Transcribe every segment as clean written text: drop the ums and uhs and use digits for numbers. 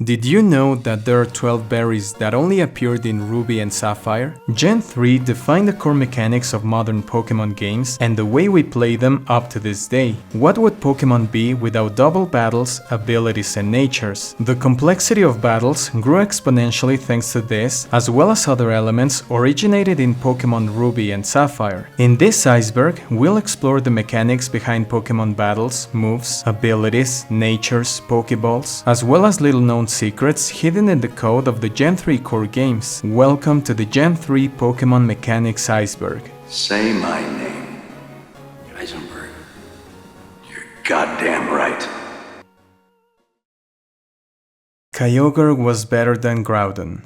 Did you know that there are 12 berries that only appeared in Ruby and Sapphire? Gen 3 defined the core mechanics of modern Pokémon games and the way we play them up to this day. What would Pokémon be without double battles, abilities and natures? The complexity of battles grew exponentially thanks to this, as well as other elements originated in Pokémon Ruby and Sapphire. In this Iceberg, we'll explore the mechanics behind Pokémon Battles, moves, abilities, natures, Pokéballs, as well as little-known secrets hidden in the code of the Gen 3 core games. Welcome to the Gen 3 Pokémon Mechanics Iceberg. Say my name. EisenBerg. You're goddamn right. Kyogre was better than Groudon.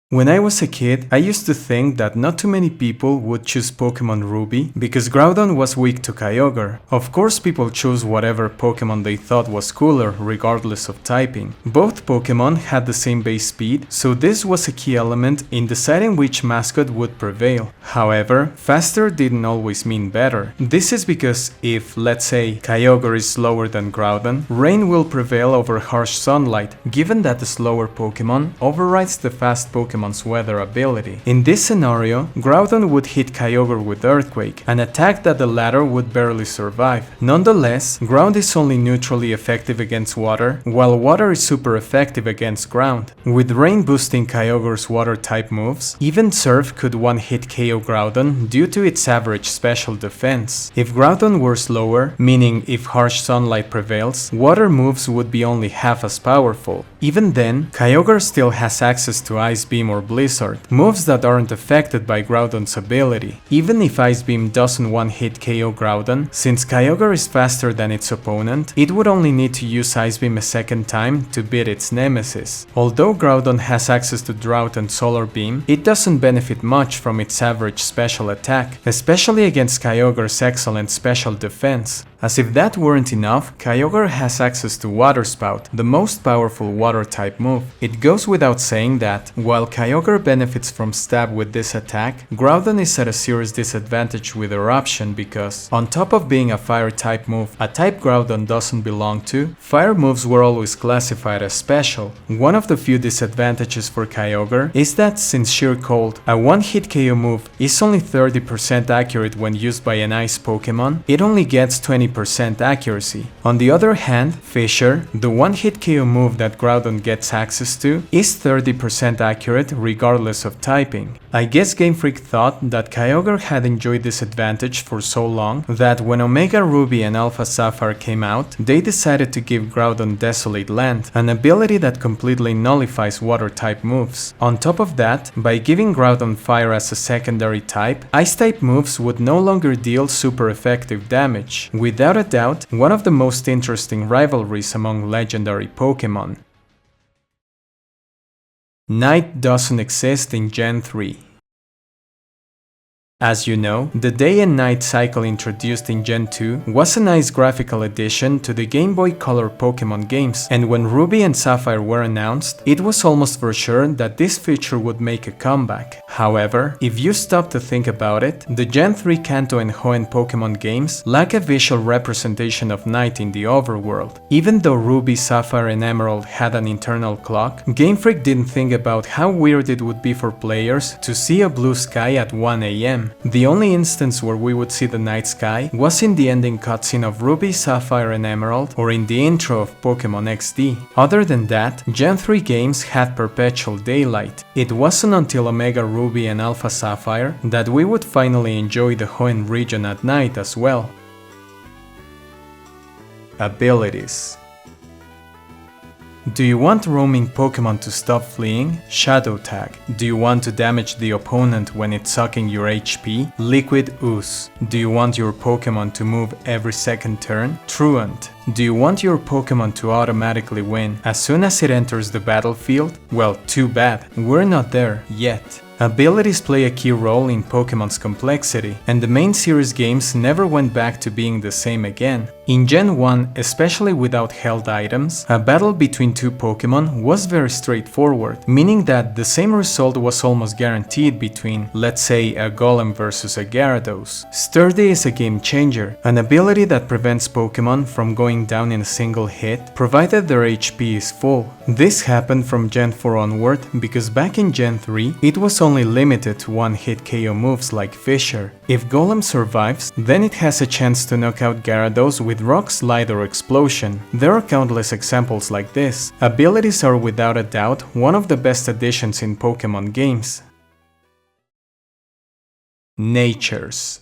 When I was a kid, I used to think that not too many people would choose Pokémon Ruby because Groudon was weak to Kyogre. Of course, people chose whatever Pokémon they thought was cooler, regardless of typing. Both Pokémon had the same base speed, so this was a key element in deciding which mascot would prevail. However, faster didn't always mean better. This is because if, let's say, Kyogre is slower than Groudon, rain will prevail over harsh sunlight, given that the slower Pokémon overrides the fast Pokémon's weather ability. In this scenario, Groudon would hit Kyogre with Earthquake, an attack that the latter would barely survive. Nonetheless, ground is only neutrally effective against water, while water is super effective against ground. With rain boosting Kyogre's water-type moves, even Surf could one-hit KO Groudon due to its average special defense. If Groudon were slower, meaning if harsh sunlight prevails, water moves would be only half as powerful. Even then, Kyogre still has access to Ice Beam or Blizzard, moves that aren't affected by Groudon's ability. Even if Ice Beam doesn't one-hit KO Groudon, since Kyogre is faster than its opponent, it would only need to use Ice Beam a second time to beat its nemesis. Although Groudon has access to Drought and Solar Beam, it doesn't benefit much from its average special attack, especially against Kyogre's excellent special defense. As if that weren't enough, Kyogre has access to Water Spout, the most powerful water-type move. It goes without saying that, while Kyogre benefits from stab with this attack, Groudon is at a serious disadvantage with Eruption because, on top of being a fire-type move, a type Groudon doesn't belong to, fire moves were always classified as special. One of the few disadvantages for Kyogre is that since Sheer Cold, a one-hit KO move, is only 30% accurate when used by an ice Pokémon, it only gets 20% accuracy. On the other hand, Fissure, the one-hit KO move that Groudon gets access to, is 30% accurate regardless of typing. I guess Game Freak thought that Kyogre had enjoyed this advantage for so long that when Omega Ruby and Alpha Sapphire came out, they decided to give Groudon Desolate Land, an ability that completely nullifies water-type moves. On top of that, by giving Groudon Fire as a secondary type, Ice-type moves would no longer deal super effective damage. Without a doubt, one of the most interesting rivalries among legendary Pokémon. Night doesn't exist in Gen 3. As you know, the day and night cycle introduced in Gen 2 was a nice graphical addition to the Game Boy Color Pokémon games, and when Ruby and Sapphire were announced, it was almost for sure that this feature would make a comeback. However, if you stop to think about it, the Gen 3 Kanto and Hoenn Pokémon games lack a visual representation of night in the overworld. Even though Ruby, Sapphire and Emerald had an internal clock, Game Freak didn't think about how weird it would be for players to see a blue sky at 1 AM. The only instance where we would see the night sky was in the ending cutscene of Ruby, Sapphire and Emerald or in the intro of Pokémon XD. Other than that, Gen 3 games had perpetual daylight. It wasn't until Omega Ruby and Alpha Sapphire that we would finally enjoy the Hoenn region at night as well. Abilities. Do you want roaming Pokémon to stop fleeing? Shadow Tag. Do you want to damage the opponent when it's sucking your HP? Liquid Ooze. Do you want your Pokémon to move every second turn? Truant. Do you want your Pokémon to automatically win as soon as it enters the battlefield? Well, too bad, we're not there yet. Abilities play a key role in Pokémon's complexity, and the main series games never went back to being the same again. In Gen 1, especially without held items, a battle between two Pokémon was very straightforward, meaning that the same result was almost guaranteed between, let's say, a Golem versus a Gyarados. Sturdy is a game changer, an ability that prevents Pokémon from going down in a single hit, provided their HP is full. This happened from Gen 4 onward because back in Gen 3, it was only limited to one-hit KO moves like Fissure. If Golem survives, then it has a chance to knock out Gyarados with Rock Slide or Explosion. There are countless examples like this. Abilities are without a doubt one of the best additions in Pokémon games. Natures.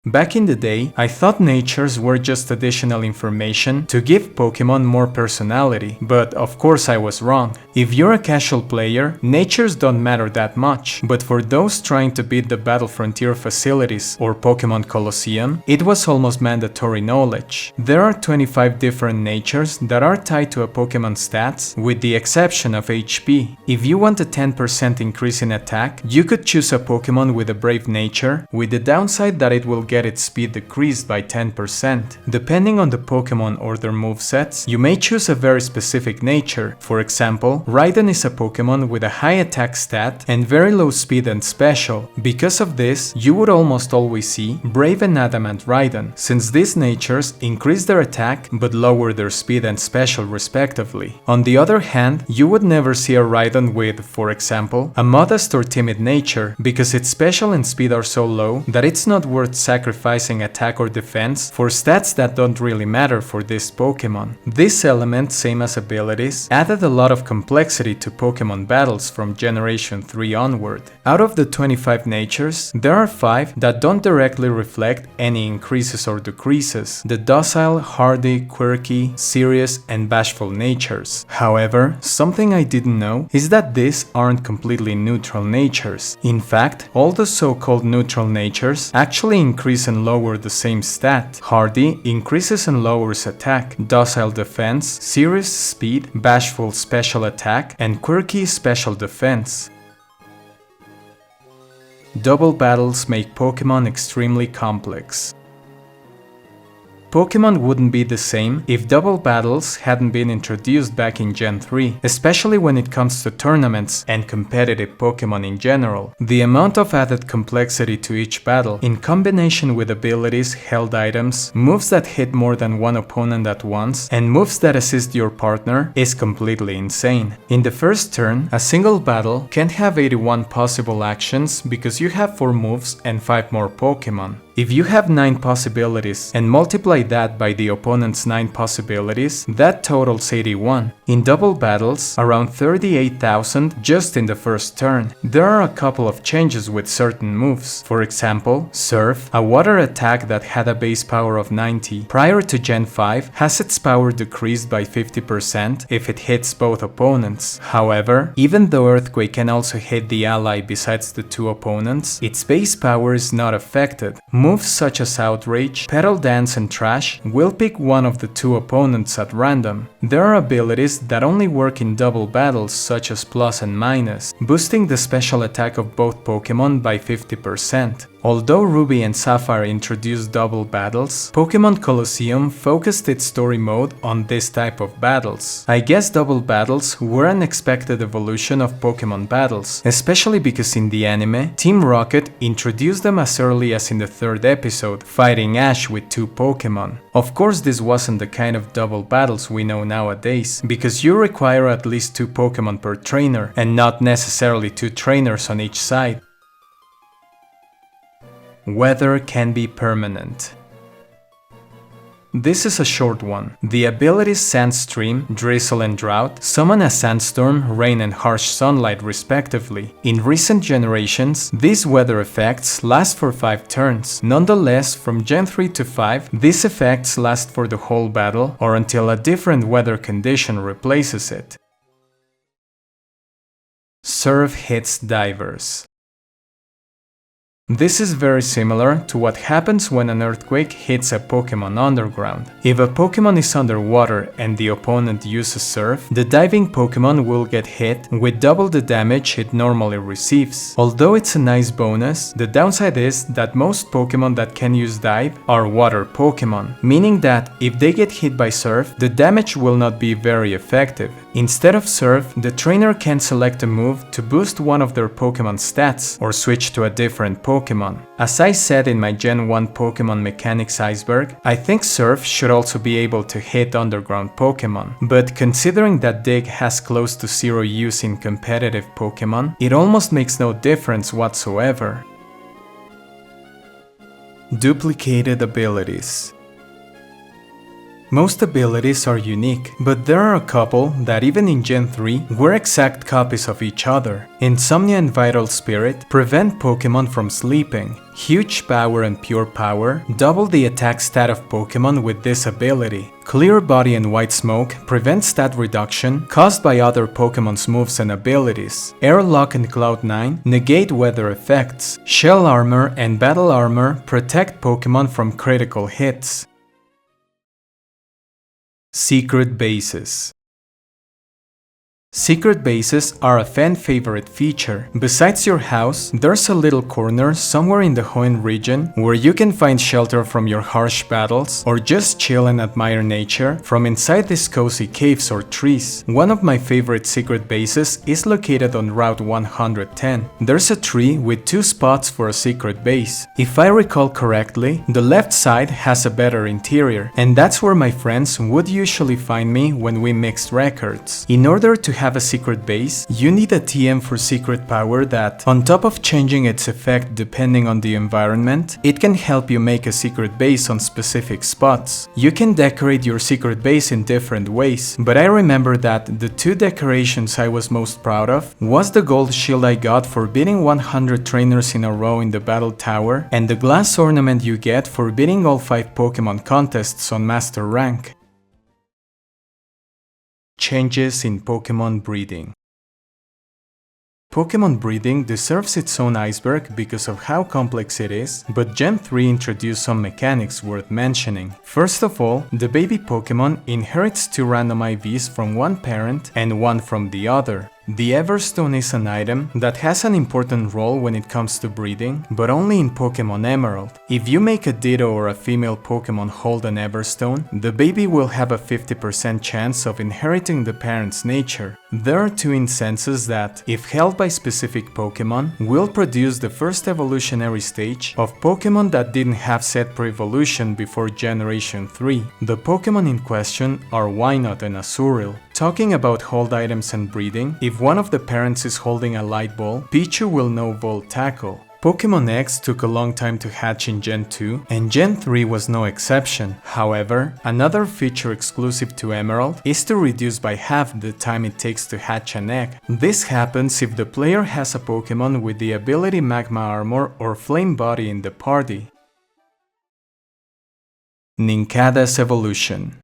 Back in the day, I thought natures were just additional information to give Pokémon more personality, but of course I was wrong. If you're a casual player, natures don't matter that much, but for those trying to beat the Battle Frontier facilities or Pokémon Colosseum, it was almost mandatory knowledge. There are 25 different natures that are tied to a Pokémon's stats, with the exception of HP. If you want a 10% increase in attack, you could choose a Pokémon with a brave nature, with the downside that it will get its speed decreased by 10%. Depending on the Pokémon or their movesets, you may choose a very specific nature. For example, Raiden is a Pokémon with a high attack stat and very low speed and special. Because of this, you would almost always see Brave and Adamant Raiden, since these natures increase their attack but lower their speed and special respectively. On the other hand, you would never see a Raiden with, for example, a modest or timid nature, because its special and speed are so low that it's not worth sacrificing attack or defense for stats that don't really matter for this Pokémon. This element, same as abilities, added a lot of complexity to Pokémon Battles from Generation 3 onward. Out of the 25 natures, there are 5 that don't directly reflect any increases or decreases: the docile, hardy, quirky, serious, and bashful natures. However, something I didn't know is that these aren't completely neutral natures. In fact, all the so-called neutral natures actually increase and lower the same stat. Hardy increases and lowers attack, docile defense, serious speed, bashful special attack, and quirky special defense. Double battles make Pokémon extremely complex. Pokémon wouldn't be the same if double battles hadn't been introduced back in Gen 3, especially when it comes to tournaments and competitive Pokémon in general. The amount of added complexity to each battle, in combination with abilities, held items, moves that hit more than one opponent at once, and moves that assist your partner, is completely insane. In the first turn, a single battle can't have 81 possible actions because you have 4 moves and 5 more Pokémon. If you have 9 possibilities and multiply that by the opponent's 9 possibilities, that totals 81. In double battles, around 38,000 just in the first turn. There are a couple of changes with certain moves. For example, Surf, a water attack that had a base power of 90 prior to Gen 5, has its power decreased by 50% if it hits both opponents. However, even though Earthquake can also hit the ally besides the 2 opponents, its base power is not affected. Moves such as Outrage, Petal Dance, and Trash will pick one of the 2 opponents at random. There are abilities that only work in double battles, such as Plus and Minus, boosting the special attack of both Pokémon by 50%. Although Ruby and Sapphire introduced double battles, Pokémon Colosseum focused its story mode on this type of battles. I guess double battles were an expected evolution of Pokémon Battles, especially because in the anime, Team Rocket introduced them as early as in the 3rd episode, fighting Ash with 2 Pokémon. Of course, this wasn't the kind of double battles we know nowadays, because you require at least 2 Pokémon per trainer, and not necessarily 2 trainers on each side. Weather can be permanent. This is a short one. The abilities Sandstream, Drizzle and Drought summon a sandstorm, rain and harsh sunlight respectively. In recent generations, these weather effects last for 5 turns. Nonetheless, from Gen 3 to 5, these effects last for the whole battle or until a different weather condition replaces it. Surf hits Divers. This is very similar to what happens when an earthquake hits a Pokémon underground. If a Pokémon is underwater and the opponent uses Surf, the diving Pokémon will get hit with double the damage it normally receives. Although it's a nice bonus, the downside is that most Pokémon that can use Dive are water Pokémon, meaning that if they get hit by Surf, the damage will not be very effective. Instead of Surf, the trainer can select a move to boost one of their Pokémon stats or switch to a different Pokémon. As I said in my Gen 1 Pokémon Mechanics Iceberg, I think Surf should also be able to hit underground Pokémon, but considering that Dig has close to zero use in competitive Pokémon, it almost makes no difference whatsoever. Duplicated abilities. Most abilities are unique, but there are a couple that even in Gen 3 were exact copies of each other. Insomnia and Vital Spirit prevent Pokémon from sleeping. Huge Power and Pure Power double the attack stat of Pokémon with this ability. Clear Body and White Smoke prevent stat reduction caused by other Pokémon's moves and abilities. Airlock and Cloud9 negate weather effects. Shell Armor and Battle Armor protect Pokémon from critical hits. Secret Bases. Secret bases are a fan favorite feature. Besides your house, there's a little corner somewhere in the Hoenn region where you can find shelter from your harsh battles or just chill and admire nature from inside these cozy caves or trees. One of my favorite secret bases is located on Route 110. There's a tree with 2 spots for a secret base. If I recall correctly, the left side has a better interior, and that's where my friends would usually find me when we mixed records. In order to have a secret base, you need a TM for secret power that, on top of changing its effect depending on the environment, it can help you make a secret base on specific spots. You can decorate your secret base in different ways, but I remember that the 2 decorations I was most proud of was the gold shield I got for beating 100 trainers in a row in the battle tower, and the glass ornament you get for beating all 5 Pokémon contests on Master Rank. Changes in Pokémon breeding. Pokémon breeding deserves its own iceberg because of how complex it is, but Gen 3 introduced some mechanics worth mentioning. First of all, the baby Pokémon inherits 2 random IVs from one parent and one from the other. The Everstone is an item that has an important role when it comes to breeding, but only in Pokémon Emerald. If you make a Ditto or a female Pokémon hold an Everstone, the baby will have a 50% chance of inheriting the parent's nature. There are 2 instances that, if held by specific Pokémon, will produce the first evolutionary stage of Pokémon that didn't have set pre-evolution before Generation 3. The Pokémon in question are Wynaut and Azurill. Talking about hold items and breeding, if one of the parents is holding a light ball, Pichu will know Volt Tackle. Pokémon X took a long time to hatch in Gen 2, and Gen 3 was no exception. However, another feature exclusive to Emerald is to reduce by half the time it takes to hatch an egg. This happens if the player has a Pokémon with the ability Magma Armor or Flame Body in the party. Nincada's evolution.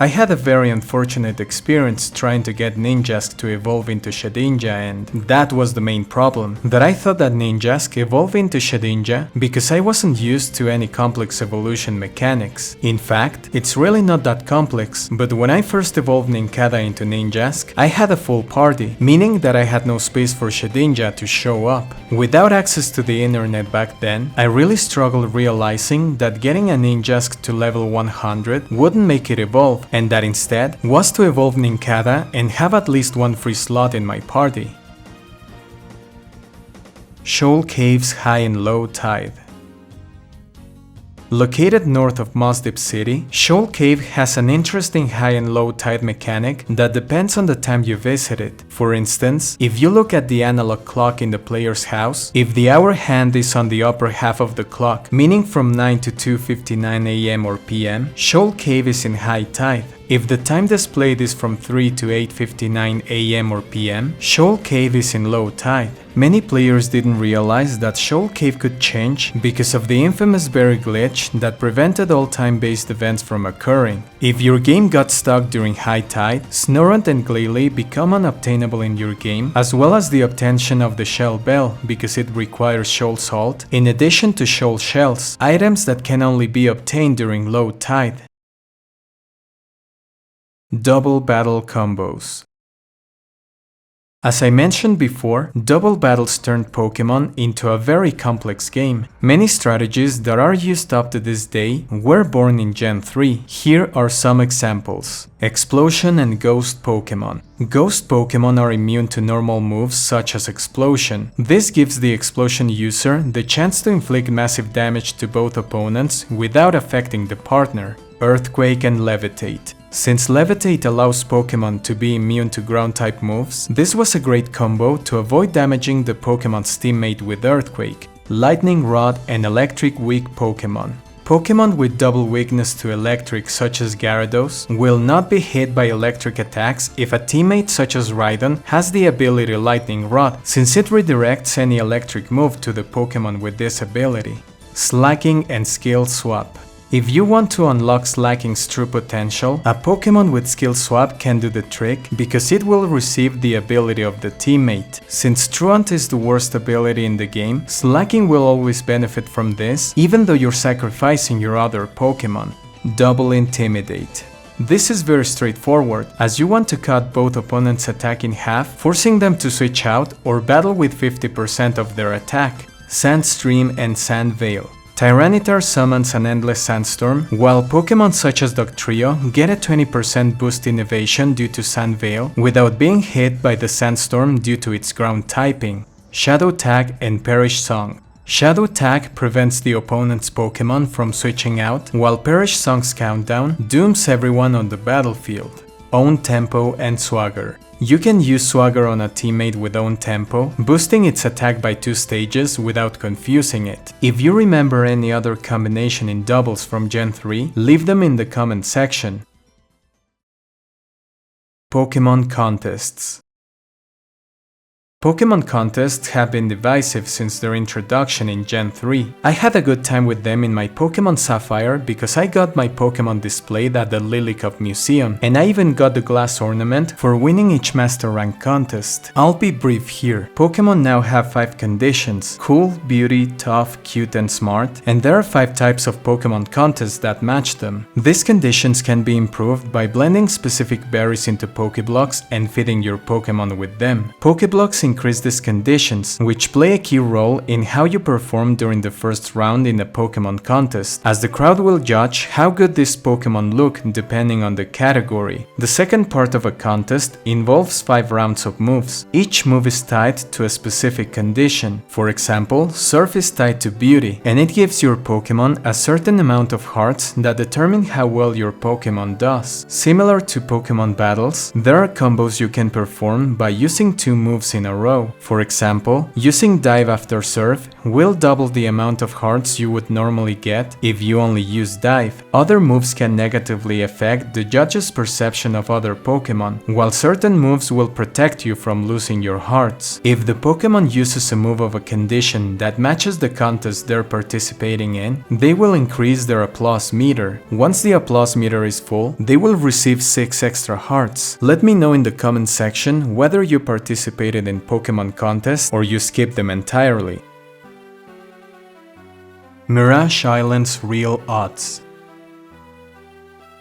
I had a very unfortunate experience trying to get Ninjask to evolve into Shedinja, and that was the main problem, that I thought that Ninjask evolved into Shedinja because I wasn't used to any complex evolution mechanics. In fact, it's really not that complex, but when I first evolved Nincada into Ninjask, I had a full party, meaning that I had no space for Shedinja to show up. Without access to the internet back then, I really struggled realizing that getting a Ninjask to level 100 wouldn't make it evolve, and that instead was to evolve Nincada and have at least 1 free slot in my party. Shoal Cave's high and low tide. Located north of Mossdeep City, Shoal Cave has an interesting high and low tide mechanic that depends on the time you visit it. For instance, if you look at the analog clock in the player's house, if the hour hand is on the upper half of the clock, meaning from 9 to 2:59 AM or PM, Shoal Cave is in high tide. If the time displayed is from 3 to 8:59 AM or PM, Shoal Cave is in low tide. Many players didn't realize that Shoal Cave could change because of the infamous berry glitch that prevented all time-based events from occurring. If your game got stuck during high tide, Snorunt and Glalie become unobtainable in your game, as well as the obtention of the Shell Bell because it requires Shoal Salt, in addition to Shoal Shells, items that can only be obtained during low tide. Double Battle Combos. As I mentioned before, Double Battles turned Pokémon into a very complex game. Many strategies that are used up to this day were born in Gen 3. Here are some examples. Explosion and Ghost Pokémon. Ghost Pokémon are immune to normal moves such as Explosion. This gives the Explosion user the chance to inflict massive damage to both opponents without affecting the partner. Earthquake and Levitate. Since Levitate allows Pokémon to be immune to ground-type moves, this was a great combo to avoid damaging the Pokémon's teammate with Earthquake, Lightning Rod and Electric weak Pokémon. Pokémon with double weakness to electric such as Gyarados will not be hit by electric attacks if a teammate such as Rhydon has the ability Lightning Rod, since it redirects any electric move to the Pokémon with this ability. Slacking and Skill Swap. If you want to unlock Slacking's true potential, a Pokémon with Skill Swap can do the trick because it will receive the ability of the teammate. Since Truant is the worst ability in the game, Slacking will always benefit from this, even though you're sacrificing your other Pokémon. Double Intimidate. This is very straightforward, as you want to cut both opponents' attack in half, forcing them to switch out or battle with 50% of their attack. Sandstream and Sand Veil. Tyranitar summons an endless sandstorm, while Pokémon such as Dugtrio get a 20% boost in evasion due to Sand Veil without being hit by the sandstorm due to its ground typing. Shadow Tag and Perish Song. Shadow Tag prevents the opponent's Pokémon from switching out, while Perish Song's countdown dooms everyone on the battlefield. Own Tempo and Swagger. You can use Swagger on a teammate with Own Tempo, boosting its attack by 2 stages without confusing it. If you remember any other combination in doubles from Gen 3, leave them in the comment section. Pokémon Contests. Pokémon contests have been divisive since their introduction in Gen 3. I had a good time with them in my Pokémon Sapphire because I got my Pokémon displayed at the Lilycove Museum, and I even got the glass ornament for winning each Master Rank contest. I'll be brief here. Pokémon now have 5 conditions: cool, beauty, tough, cute and smart, and there are 5 types of Pokémon contests that match them. These conditions can be improved by blending specific berries into Pokéblocks and feeding your Pokémon with them. Pokéblocks increase these conditions, which play a key role in how you perform during the first round in a Pokémon contest, as the crowd will judge how good these Pokémon look depending on the category. The second part of a contest involves 5 rounds of moves. Each move is tied to a specific condition. For example, Surf is tied to Beauty, and it gives your Pokémon a certain amount of hearts that determine how well your Pokémon does. Similar to Pokémon Battles, there are combos you can perform by using 2 moves in a row. For example, using Dive after Surf will double the amount of hearts you would normally get if you only use Dive. Other moves can negatively affect the judge's perception of other Pokémon, while certain moves will protect you from losing your hearts. If the Pokémon uses a move of a condition that matches the contest they're participating in, they will increase their applause meter. Once the applause meter is full, they will receive 6 extra hearts. Let me know in the comment section whether you participated in Pokémon contests or you skipped them entirely. Mirage Island's real odds.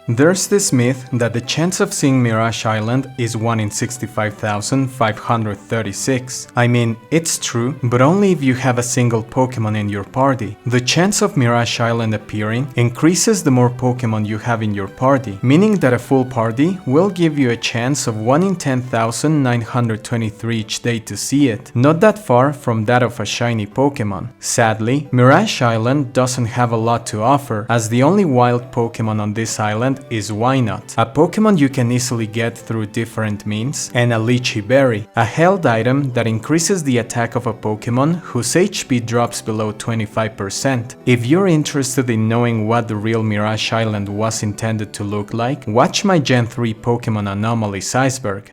There's this myth that the chance of seeing Mirage Island is 1 in 65,536. I mean, it's true, but only if you have a single Pokémon in your party. The chance of Mirage Island appearing increases the more Pokémon you have in your party, meaning that a full party will give you a chance of 1 in 10,923 each day to see it, not that far from that of a shiny Pokémon. Sadly, Mirage Island doesn't have a lot to offer, as the only wild Pokémon on this island Truant is Wynaut, a Pokémon you can easily get through different means, and a Lychee Berry, a held item that increases the attack of a Pokémon whose HP drops below 25%. If you're interested in knowing what the real Mirage Island was intended to look like, watch my Gen 3 Pokémon Anomalies Iceberg.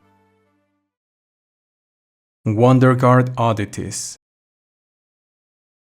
WonderGuard Oddities.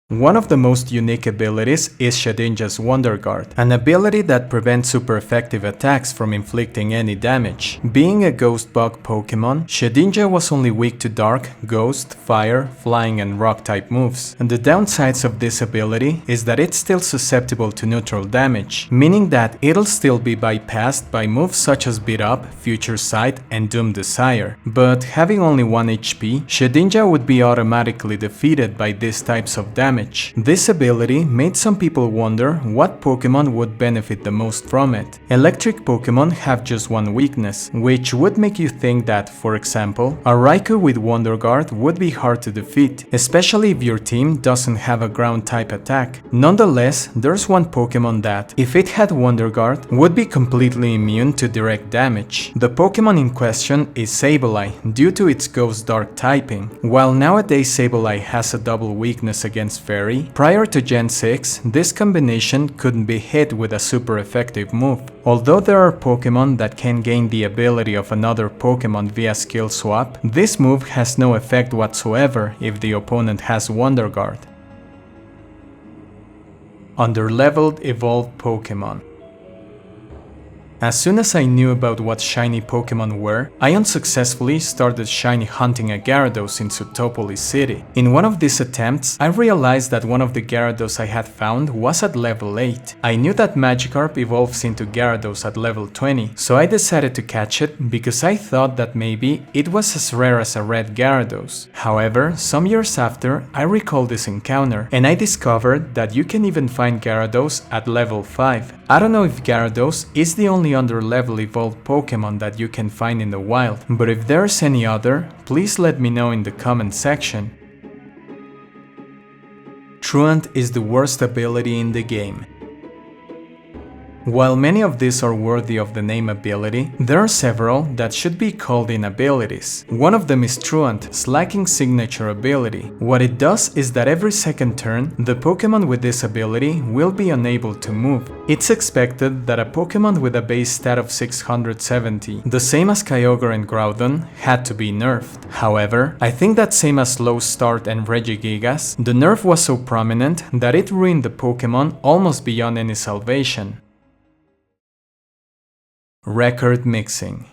One of the most unique abilities is Shedinja's WonderGuard, an ability that prevents super effective attacks from inflicting any damage. Being a Ghost Bug Pokémon, Shedinja was only weak to Dark, Ghost, Fire, Flying and Rock type moves, and the downsides of this ability is that it's still susceptible to neutral damage, meaning that it'll still be bypassed by moves such as Beat Up, Future Sight and Doom Desire. But having only 1 HP, Shedinja would be automatically defeated by these types of damage. This ability made some people wonder what Pokémon would benefit the most from it. Electric Pokémon have just one weakness, which would make you think that, for example, a Raikou with WonderGuard would be hard to defeat, especially if your team doesn't have a ground type attack. Nonetheless, there's one Pokémon that, if it had WonderGuard, would be completely immune to direct damage. The Pokémon in question is Sableye, due to its Ghost Dark typing. While nowadays Sableye has a double weakness against Fairy, prior to Gen 6, this combination couldn't be hit with a super effective move. Although there are Pokémon that can gain the ability of another Pokémon via skill swap, this move has no effect whatsoever if the opponent has WonderGuard. Underleveled Evolved Pokémon. As soon as I knew about what shiny Pokémon were, I unsuccessfully started shiny hunting a Gyarados in Sootopolis City. In one of these attempts, I realized that one of the Gyarados I had found was at level 8. I knew that Magikarp evolves into Gyarados at level 20, so I decided to catch it because I thought that maybe it was as rare as a red Gyarados. However, some years after, I recalled this encounter, and I discovered that you can even find Gyarados at level 5. I don't know if Gyarados is the only underlevel evolved Pokémon that you can find in the wild, but if there's any other, please let me know in the comment section. Truant is the worst ability in the game. While many of these are worthy of the name ability, there are several that should be called inabilities. One of them is Truant's lacking signature ability. What it does is that every second turn, the Pokémon with this ability will be unable to move. It's expected that a Pokémon with a base stat of 670, the same as Kyogre and Groudon, had to be nerfed. However, I think that same as Low Start and Regigigas, the nerf was so prominent that it ruined the Pokémon almost beyond any salvation. Record mixing.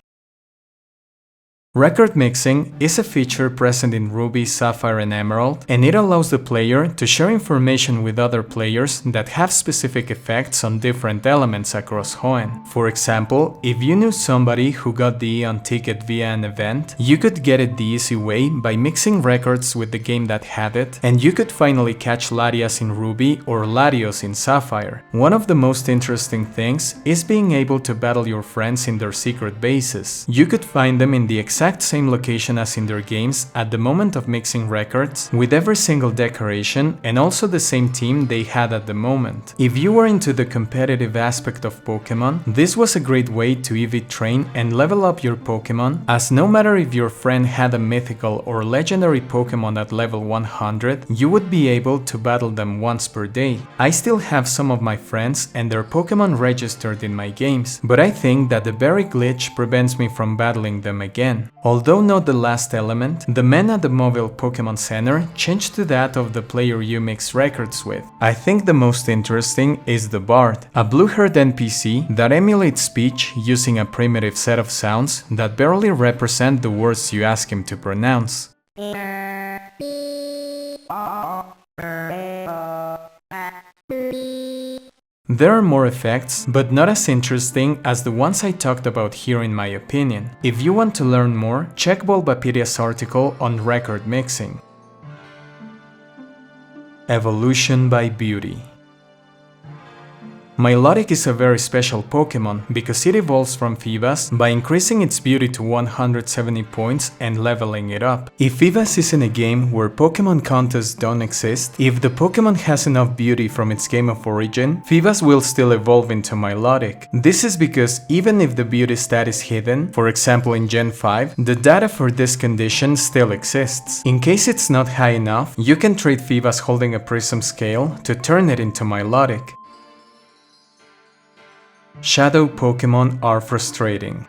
Record mixing is a feature present in Ruby, Sapphire and Emerald, and it allows the player to share information with other players that have specific effects on different elements across Hoenn. For example, if you knew somebody who got the Eon ticket via an event, you could get it the easy way by mixing records with the game that had it, and you could finally catch Latias in Ruby or Latios in Sapphire. One of the most interesting things is being able to battle your friends in their secret bases. You could find them in the exact same location as in their games at the moment of mixing records, with every single decoration and also the same team they had at the moment. If you were into the competitive aspect of Pokémon, this was a great way to EV train and level up your Pokémon, as no matter if your friend had a mythical or legendary Pokémon at level 100, you would be able to battle them once per day. I still have some of my friends and their Pokémon registered in my games, but I think that the berry glitch prevents me from battling them again. Although not the last element, the men at the mobile Pokémon Center changed to that of the player you mix records with. I think the most interesting is the Bard, a blue-haired NPC that emulates speech using a primitive set of sounds that barely represent the words you ask him to pronounce. There are more effects, but not as interesting as the ones I talked about here in my opinion. If you want to learn more, check Bulbapedia's article on record mixing. Evolution by Beauty. Milotic is a very special Pokémon because it evolves from Feebas by increasing its beauty to 170 points and leveling it up. If Feebas is in a game where Pokémon contests don't exist, if the Pokémon has enough beauty from its game of origin, Feebas will still evolve into Milotic. This is because even if the beauty stat is hidden, for example in Gen 5, the data for this condition still exists. In case it's not high enough, you can treat Feebas holding a prism scale to turn it into Milotic. Shadow Pokémon are frustrating.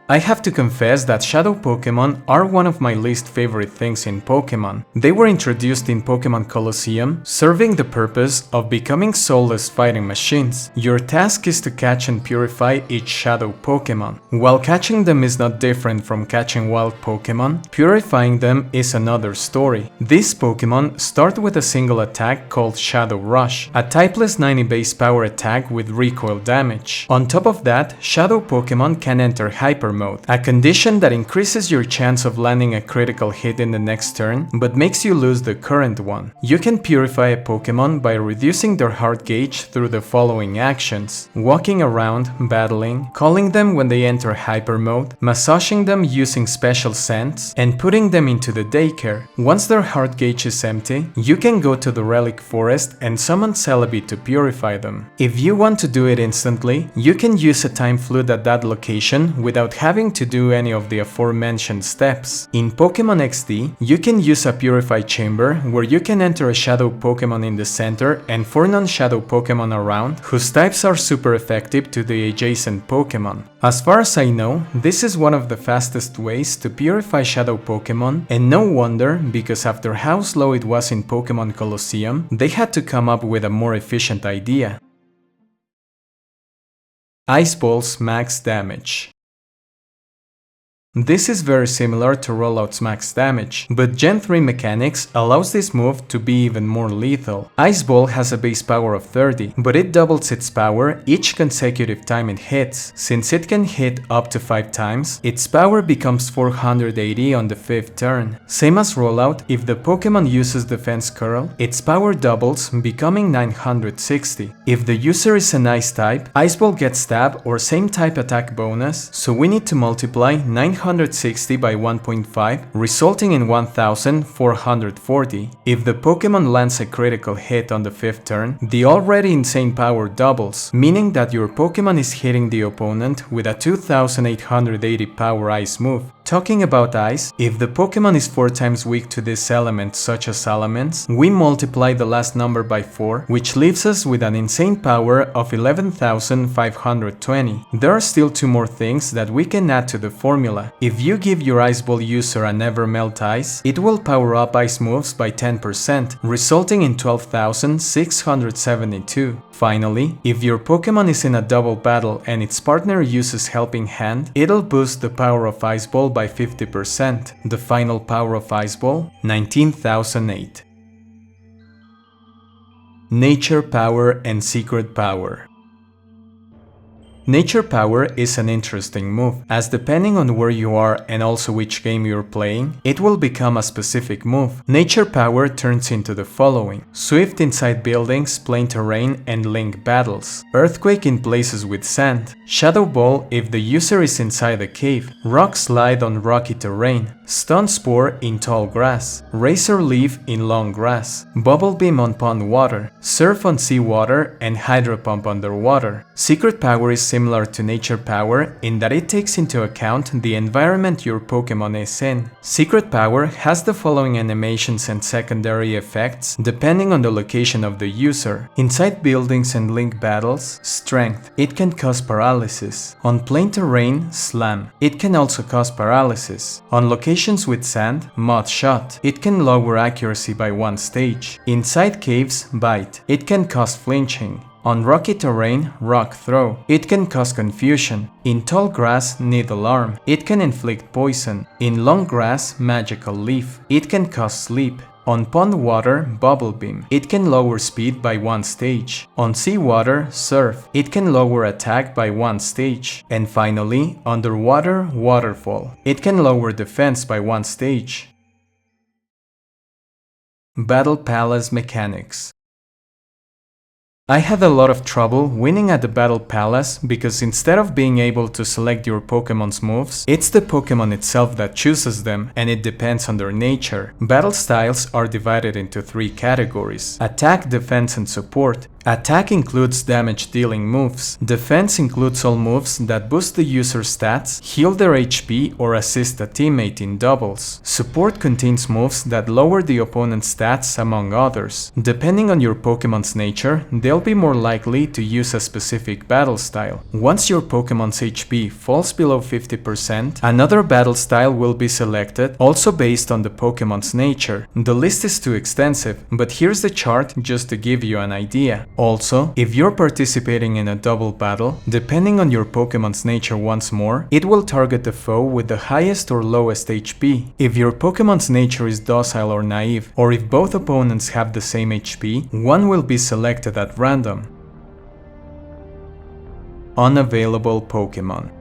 I have to confess that Shadow Pokémon are one of my least favorite things in Pokémon. They were introduced in Pokémon Colosseum, serving the purpose of becoming soulless fighting machines. Your task is to catch and purify each Shadow Pokémon. While catching them is not different from catching wild Pokémon, purifying them is another story. These Pokémon start with a single attack called Shadow Rush, a typeless 90 base power attack with recoil damage. On top of that, Shadow Pokémon can enter Hyper Mode, a condition that increases your chance of landing a critical hit in the next turn, but makes you lose the current one. You can purify a Pokémon by reducing their heart gauge through the following actions: walking around, battling, calling them when they enter Hyper Mode, massaging them using special scents, and putting them into the daycare. Once their heart gauge is empty, you can go to the Relic Forest and summon Celebi to purify them. If you want to do it instantly, you can use a time flute at that location without having to do any of the aforementioned steps. In Pokémon XD, you can use a Purify Chamber where you can enter a Shadow Pokémon in the center and 4 non-Shadow Pokémon around whose types are super effective to the adjacent Pokémon. As far as I know, this is one of the fastest ways to purify Shadow Pokémon, and no wonder, because after how slow it was in Pokémon Colosseum, they had to come up with a more efficient idea. Ice Ball's max damage. This is very similar to Rollout's max damage, but Gen 3 mechanics allows this move to be even more lethal. Ice Ball has a base power of 30, but it doubles its power each consecutive time it hits. Since it can hit up to 5 times, its power becomes 480 on the 5th turn. Same as Rollout, if the Pokémon uses Defense Curl, its power doubles, becoming 960. If the user is an Ice type, Ice Ball gets Stab or same type attack bonus, so we need to multiply 960 by 1.5, resulting in 1440. If the Pokémon lands a critical hit on the 5th turn, the already insane power doubles, meaning that your Pokémon is hitting the opponent with a 2880 power Ice move. Talking about Ice, if the Pokémon is 4 times weak to this element such as elements, we multiply the last number by 4, which leaves us with an insane power of 11,520. There are still 2 more things that we can add to the formula. If you give your Ice Ball user a Never Melt Ice, it will power up Ice moves by 10%, resulting in 12,672. Finally, if your Pokémon is in a double battle and its partner uses Helping Hand, it'll boost the power of Ice Ball by 50%. The final power of Ice Ball, 19,008. Nature Power and Secret Power. Nature Power is an interesting move, as depending on where you are and also which game you're playing, it will become a specific move. Nature Power turns into the following: Swift inside buildings, plain terrain, and link battles. Earthquake in places with sand. Shadow Ball if the user is inside a cave. Rock Slide on rocky terrain. Stun Spore in tall grass. Razor Leaf in long grass. Bubble Beam on pond water. Surf on sea water and Hydro Pump underwater. Secret Power is similar to Nature Power in that it takes into account the environment your Pokémon is in. Secret Power has the following animations and secondary effects depending on the location of the user. Inside buildings and link battles, Strength. It can cause paralysis. On plain terrain, Slam. It can also cause paralysis. On locations with sand, Mud Shot. It can lower accuracy by 1 stage. Inside caves, Bite. It can cause flinching. On rocky terrain, Rock Throw. It can cause confusion. In tall grass, Needle Arm. It can inflict poison. In long grass, Magical Leaf. It can cause sleep. On pond water, Bubble Beam. It can lower speed by 1 stage. On sea water, Surf. It can lower attack by 1 stage. And finally, underwater, Waterfall. It can lower defense by 1 stage. Battle Palace mechanics. I had a lot of trouble winning at the Battle Palace because instead of being able to select your Pokemon's moves, it's the Pokemon itself that chooses them and it depends on their nature. Battle styles are divided into 3 categories: attack, defense and support. Attack includes damage dealing moves. Defense includes all moves that boost the user's stats, heal their HP or assist a teammate in doubles. Support contains moves that lower the opponent's stats among others. Depending on your Pokemon's nature, they'll be more likely to use a specific battle style. Once your Pokemon's HP falls below 50%, another battle style will be selected, also based on the Pokemon's nature. The list is too extensive, but here's the chart just to give you an idea. Also, if you're participating in a double battle, depending on your Pokemon's nature once more, it will target the foe with the highest or lowest HP. If your Pokemon's nature is docile or naive, or if both opponents have the same HP, one will be selected at random. Unavailable Pokémon.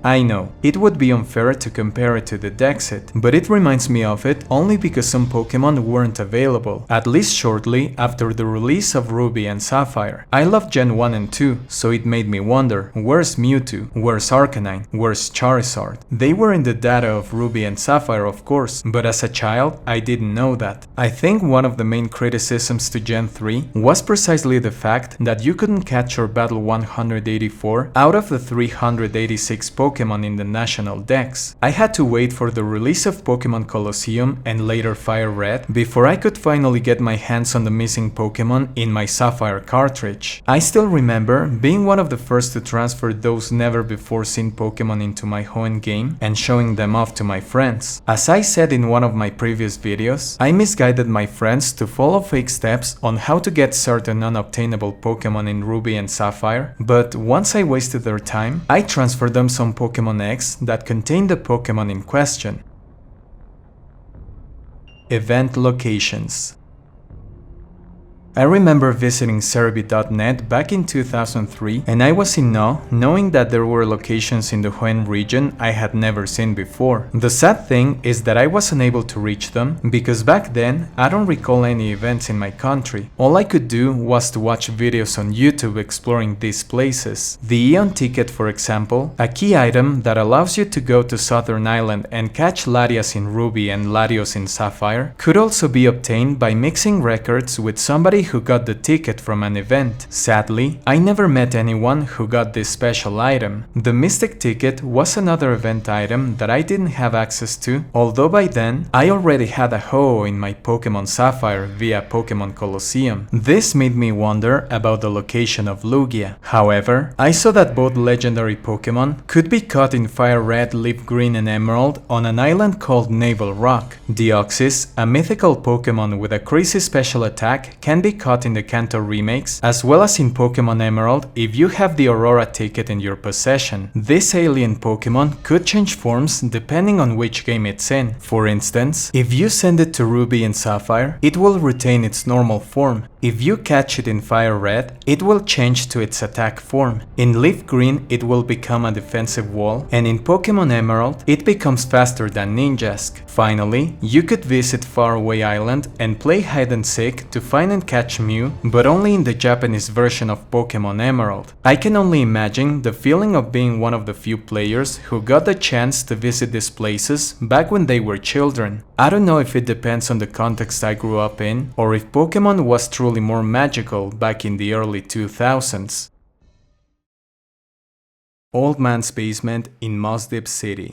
I know, it would be unfair to compare it to the Dexit, but it reminds me of it only because some Pokémon weren't available, at least shortly after the release of Ruby and Sapphire. I love Gen 1 and 2, so it made me wonder, where's Mewtwo, where's Arcanine, where's Charizard? They were in the data of Ruby and Sapphire of course, but as a child I didn't know that. I think one of the main criticisms to Gen 3 was precisely the fact that you couldn't catch or battle 184 out of the 386 Pokémon in the national dex. I had to wait for the release of Pokémon Colosseum and later Fire Red before I could finally get my hands on the missing Pokémon in my Sapphire cartridge. I still remember being one of the first to transfer those never before seen Pokémon into my home game and showing them off to my friends. As I said in one of my previous videos, I misguided my friends to follow fake steps on how to get certain unobtainable Pokémon in Ruby and Sapphire, but once I wasted their time, I transferred them some Pokémon X that contained the Pokémon in question. Event locations. I remember visiting Cerebi.net back in 2003 and I was in awe knowing that there were locations in the Hoenn region I had never seen before. The sad thing is that I was unable to reach them because back then I don't recall any events in my country. All I could do was to watch videos on YouTube exploring these places. The Eon ticket, for example, a key item that allows you to go to Southern Island and catch Latias in Ruby and Latios in Sapphire, could also be obtained by mixing records with somebody who got the ticket from an event. Sadly, I never met anyone who got this special item. The Mystic ticket was another event item that I didn't have access to, although by then I already had a Ho-Oh in my Pokémon Sapphire via Pokémon Colosseum. This made me wonder about the location of Lugia. However, I saw that both legendary Pokémon could be caught in Fire Red, Leaf Green and Emerald on an island called Naval Rock. Deoxys, a mythical Pokémon with a crazy special attack, can be caught in the Kanto remakes, as well as in Pokémon Emerald if you have the Aurora ticket in your possession. This alien Pokémon could change forms depending on which game it's in. For instance, if you send it to Ruby and Sapphire, it will retain its normal form. If you catch it in Fire Red, it will change to its attack form. In Leaf Green, it will become a defensive wall, and in Pokémon Emerald, it becomes faster than Ninjask. Finally, you could visit Faraway Island and play hide and seek to find and catch Mew, but only in the Japanese version of Pokémon Emerald. I can only imagine the feeling of being one of the few players who got the chance to visit these places back when they were children. I don't know if it depends on the context I grew up in, or if Pokémon was truly more magical back in the early 2000s. Old Man's Basement in Moss Deep City.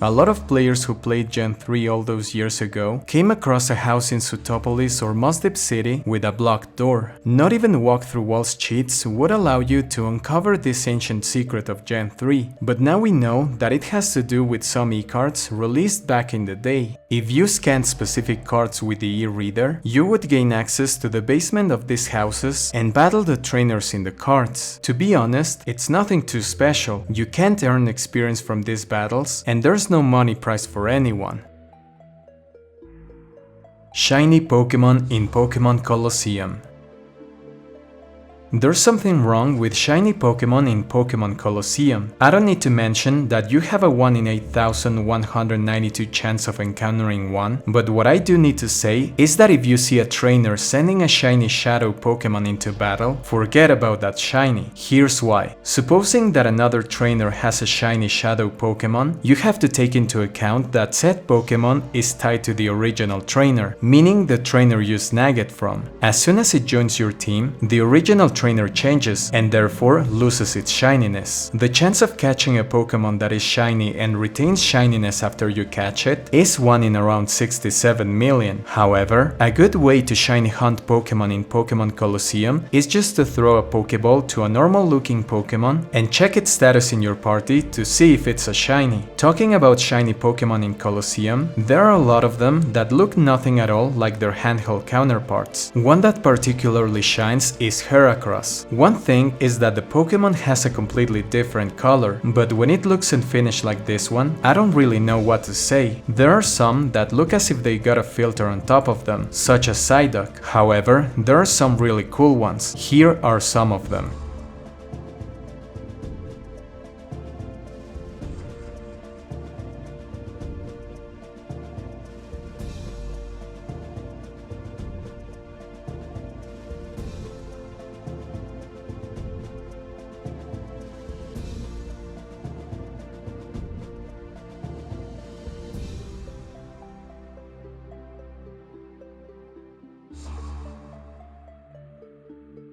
A lot of players who played Gen 3 all those years ago came across a house in Sutopolis or Moss Deep City with a blocked door. Not even walk-through walls cheats would allow you to uncover this ancient secret of Gen 3, but now we know that it has to do with some e-cards released back in the day. If you scanned specific cards with the e-reader, you would gain access to the basement of these houses and battle the trainers in the cards. To be honest, it's nothing too special. You can't earn experience from these battles, and there's no money prize for anyone. Shiny Pokémon in Pokémon Colosseum. There's something wrong with shiny Pokémon in Pokémon Colosseum. I don't need to mention that you have a 1 in 8,192 chance of encountering one, but what I do need to say is that if you see a trainer sending a shiny shadow Pokémon into battle, forget about that shiny. Here's why. Supposing that another trainer has a shiny shadow Pokémon, you have to take into account that said Pokémon is tied to the original trainer, meaning the trainer you snag it from. As soon as it joins your team, the original trainer changes and therefore loses its shininess. The chance of catching a Pokémon that is shiny and retains shininess after you catch it is 1 in around 67 million. However, a good way to shiny hunt Pokémon in Pokémon Colosseum is just to throw a Pokéball to a normal looking Pokémon and check its status in your party to see if it's a shiny. Talking about shiny Pokémon in Colosseum, there are a lot of them that look nothing at all like their handheld counterparts. One that particularly shines is Heracross. One thing is that the Pokémon has a completely different color, but when it looks and finished like this one, I don't really know what to say. There are some that look as if they got a filter on top of them, such as Psyduck. However, there are some really cool ones. Here are some of them.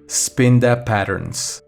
Spinda patterns.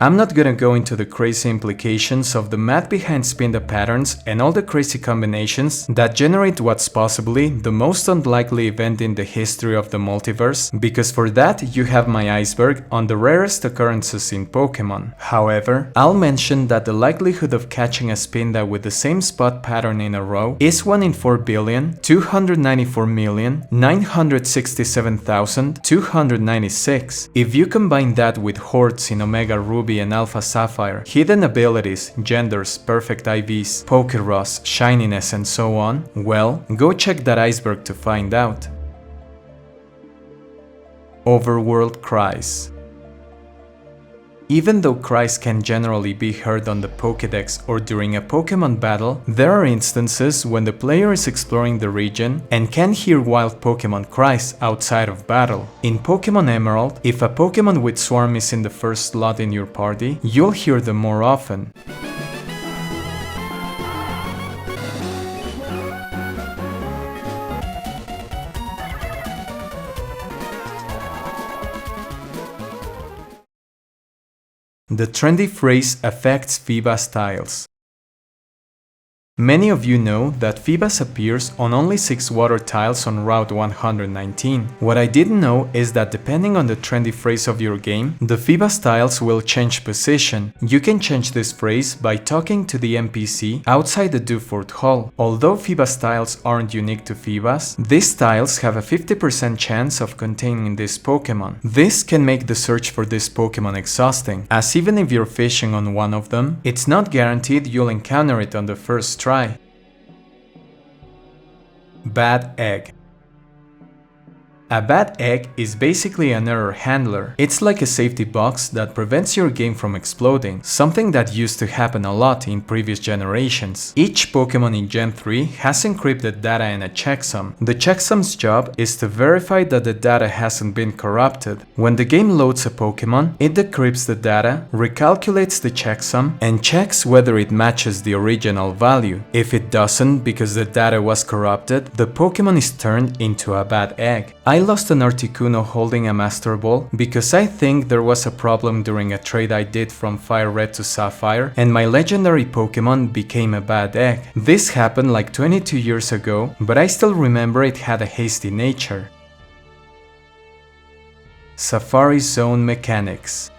I'm not gonna go into the crazy implications of the math behind Spinda patterns and all the crazy combinations that generate what's possibly the most unlikely event in the history of the multiverse, because for that you have my Iceberg on the rarest occurrences in Pokémon. However, I'll mention that the likelihood of catching a Spinda with the same spot pattern in a row is 1 in 4,294,967,296. If you combine that with hordes in Omega Ruby and Alpha Sapphire, hidden abilities, genders, perfect IVs, Pokéross, shininess and so on, well, go check that Iceberg to find out. Overworld cries. Even though cries can generally be heard on the Pokédex or during a Pokémon battle, there are instances when the player is exploring the region and can hear wild Pokémon cries outside of battle. In Pokémon Emerald, if a Pokémon with Swarm is in the first slot in your party, you'll hear them more often. The trendy phrase affects Feebas tiles. Many of you know that Feebas appears on only 6 water tiles on Route 119. What I didn't know is that depending on the trendy phrase of your game, the Feebas tiles will change position. You can change this phrase by talking to the NPC outside the Dewford Hall. Although Feebas tiles aren't unique to Feebas, these tiles have a 50% chance of containing this Pokémon. This can make the search for this Pokémon exhausting, as even if you're fishing on one of them, it's not guaranteed you'll encounter it on the first try. Bad egg. A bad egg is basically an error handler. It's like a safety box that prevents your game from exploding, something that used to happen a lot in previous generations. Each Pokémon in Gen 3 has encrypted data in a checksum. The checksum's job is to verify that the data hasn't been corrupted. When the game loads a Pokémon, it decrypts the data, recalculates the checksum, and checks whether it matches the original value. If it doesn't because the data was corrupted, the Pokémon is turned into a bad egg. I lost an Articuno holding a Master Ball because I think there was a problem during a trade I did from Fire Red to Sapphire and my legendary Pokémon became a bad egg. This happened like 22 years ago, but I still remember it had a hasty nature. Safari Zone mechanics.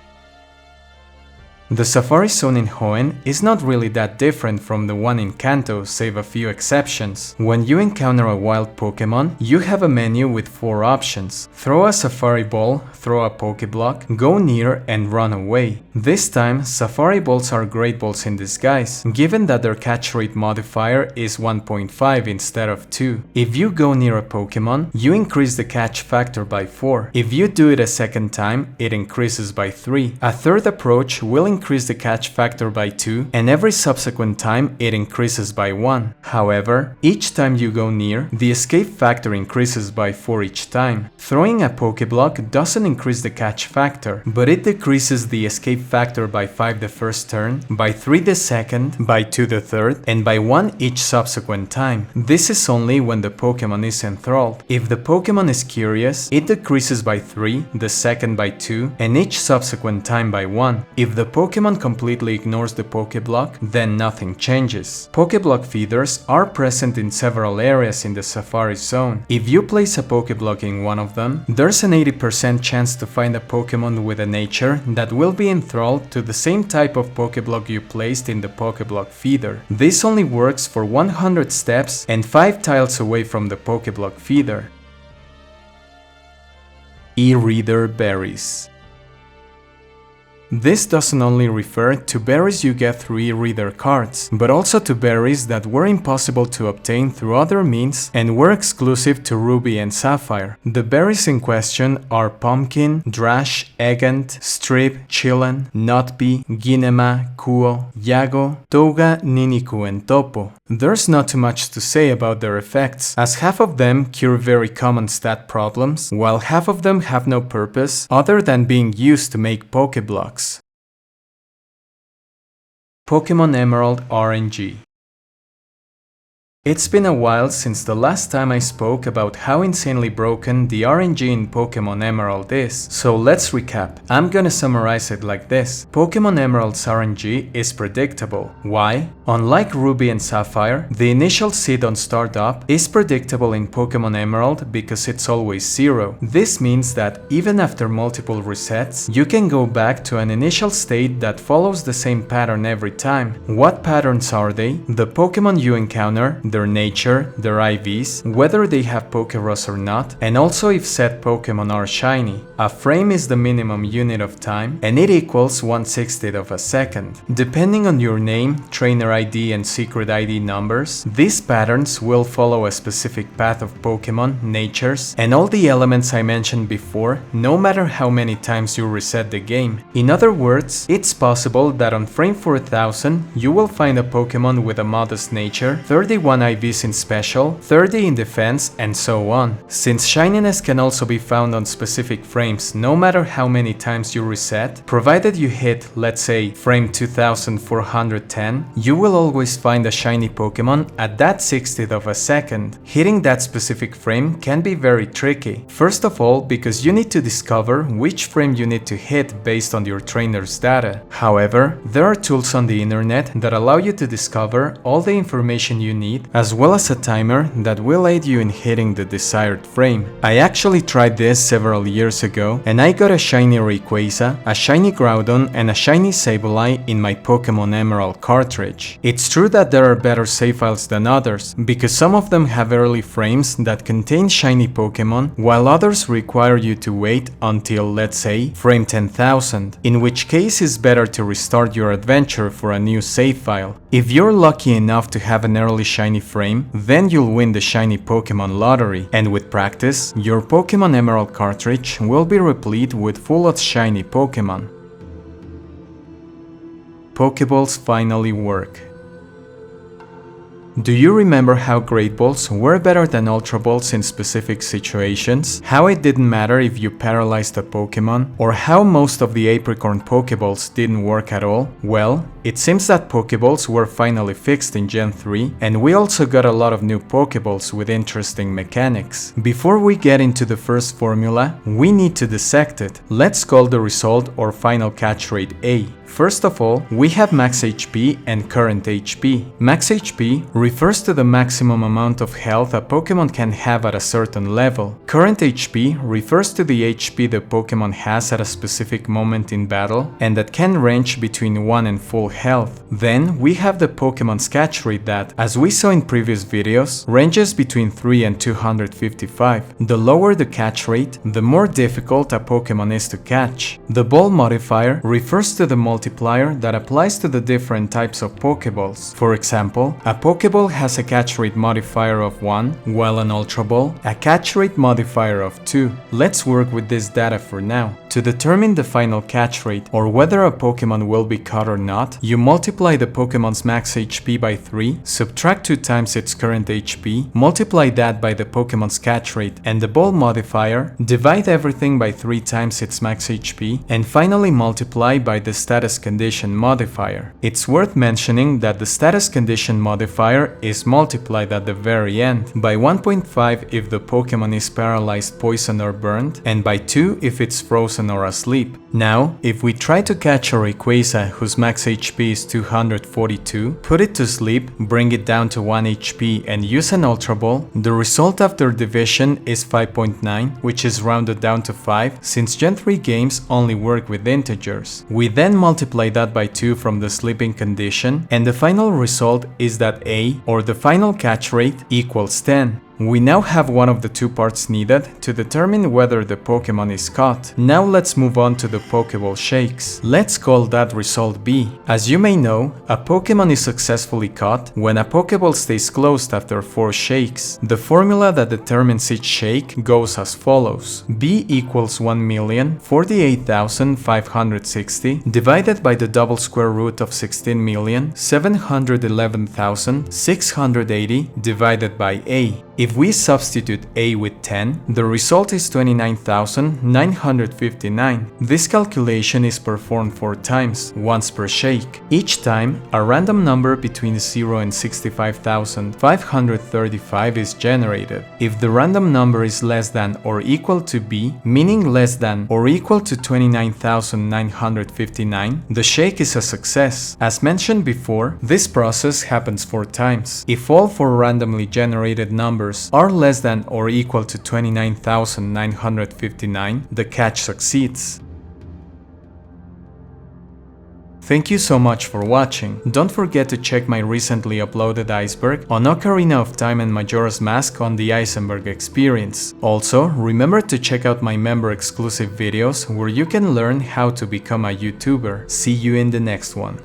The Safari Zone in Hoenn is not really that different from the one in Kanto, save a few exceptions. When you encounter a wild Pokémon, you have a menu with 4 options. Throw a Safari Ball, throw a Pokéblock, go near and run away. This time, Safari Balls are Great Balls in disguise, given that their catch rate modifier is 1.5 instead of 2. If you go near a Pokémon, you increase the catch factor by 4. If you do it a second time, it increases by 3. A third approach will increase the catch factor by 2, and every subsequent time it increases by 1. However, each time you go near, the escape factor increases by 4 each time. Throwing a Pokéblock doesn't increase the catch factor, but it decreases the escape factor by 5 the first turn, by 3 the second, by 2 the third, and by 1 each subsequent time. This is only when the Pokémon is enthralled. If the Pokémon is curious, it decreases by 3, the second by 2, and each subsequent time by 1. If the Pokémon completely ignores the Pokéblock, then nothing changes. Pokéblock feeders are present in several areas in the Safari Zone. If you place a Pokéblock in one of them, there's an 80% chance to find a Pokémon with a nature that will be enthralled to the same type of Pokéblock you placed in the Pokéblock feeder. This only works for 100 steps and 5 tiles away from the Pokéblock feeder. E-Reader Berries. This doesn't only refer to berries you get through e-reader cards, but also to berries that were impossible to obtain through other means and were exclusive to Ruby and Sapphire. The berries in question are Pumpkin, Drash, Egant, Strip, Chilan, Nutbee, Ginema, Kuo, Yago, Toga, Niniku and Topo. There's not too much to say about their effects, as half of them cure very common stat problems, while half of them have no purpose other than being used to make Pokeblocks. Pokémon Emerald RNG. It's been a while since the last time I spoke about how insanely broken the RNG in Pokémon Emerald is, so let's recap. I'm gonna summarize it like this. Pokémon Emerald's RNG is predictable. Why? Unlike Ruby and Sapphire, the initial seed on startup is predictable in Pokémon Emerald because it's always 0. This means that even after multiple resets, you can go back to an initial state that follows the same pattern every time. What patterns are they? The Pokémon you encounter, their nature, their IVs, whether they have Pokéros or not, and also if said Pokémon are shiny. A frame is the minimum unit of time, and it equals 1/60th of a second. Depending on your name, trainer ID and secret ID numbers, these patterns will follow a specific path of Pokémon, natures, and all the elements I mentioned before, no matter how many times you reset the game. In other words, it's possible that on frame 4000, you will find a Pokémon with a modest nature, 31 IVs in special, 30 in defense, and so on. Since shininess can also be found on specific frames no matter how many times you reset, provided you hit, let's say, frame 2410, you will always find a shiny Pokémon at that 60th of a second. Hitting that specific frame can be very tricky. First of all, because you need to discover which frame you need to hit based on your trainer's data. However, there are tools on the internet that allow you to discover all the information you need, as well as a timer that will aid you in hitting the desired frame. I actually tried this several years ago, and I got a shiny Rayquaza, a shiny Groudon, and a shiny Sableye in my Pokémon Emerald cartridge. It's true that there are better save files than others, because some of them have early frames that contain shiny Pokémon, while others require you to wait until, let's say, frame 10,000, in which case it's better to restart your adventure for a new save file. If you're lucky enough to have an early shiny frame, then you'll win the shiny Pokémon lottery, and with practice, your Pokémon Emerald cartridge will be replete with full of shiny Pokémon. Pokeballs finally work. Do you remember how Great Balls were better than Ultra Balls in specific situations? How it didn't matter if you paralyzed a Pokémon? Or how most of the Apricorn Pokeballs didn't work at all? Well, it seems that Pokeballs were finally fixed in Gen 3, and we also got a lot of new Pokeballs with interesting mechanics. Before we get into the first formula, we need to dissect it. Let's call the result or final catch rate A. First of all, we have max HP and current HP. Max HP refers to the maximum amount of health a Pokémon can have at a certain level. Current HP refers to the HP the Pokémon has at a specific moment in battle, and that can range between 1 and full health. Then we have the Pokémon's catch rate that, as we saw in previous videos, ranges between 3 and 255. The lower the catch rate, the more difficult a Pokémon is to catch. The ball modifier refers to the multiplier that applies to the different types of Pokéballs. For example, a Pokéball has a catch rate modifier of 1, while an Ultra Ball a catch rate modifier of 2. Let's work with this data for now. To determine the final catch rate, or whether a Pokémon will be caught or not, you multiply the Pokémon's max HP by 3, subtract 2 times its current HP, multiply that by the Pokémon's catch rate and the ball modifier, divide everything by 3 times its max HP, and finally multiply by the status condition modifier. It's worth mentioning that the status condition modifier is multiplied at the very end, by 1.5 if the Pokémon is paralyzed, poisoned or burned, and by 2 if it's frozen or asleep. Now, if we try to catch a Rayquaza whose max HP is 242, put it to sleep, bring it down to 1 HP and use an Ultra Ball, the result after division is 5.9, which is rounded down to 5 since Gen 3 games only work with integers. We then multiply that by 2 from the sleeping condition, and the final result is that A, or the final catch rate, equals 10. We now have one of the two parts needed to determine whether the Pokémon is caught. Now let's move on to the Pokéball shakes. Let's call that result B. As you may know, a Pokémon is successfully caught when a Pokéball stays closed after 4 shakes. The formula that determines each shake goes as follows. B equals 1,048,560 divided by the double square root of 16,711,680 divided by A. If we substitute A with 10, the result is 29,959. This calculation is performed 4 times, once per shake. Each time, a random number between 0 and 65,535 is generated. If the random number is less than or equal to B, meaning less than or equal to 29,959, the shake is a success. As mentioned before, this process happens 4 times. If all 4 randomly generated numbers are less than or equal to 29,959, the catch succeeds. Thank you so much for watching. Don't forget to check my recently uploaded Iceberg on Ocarina of Time and Majora's Mask on the EisenBerg experience. Also, remember to check out my member exclusive videos where you can learn how to become a YouTuber. See you in the next one.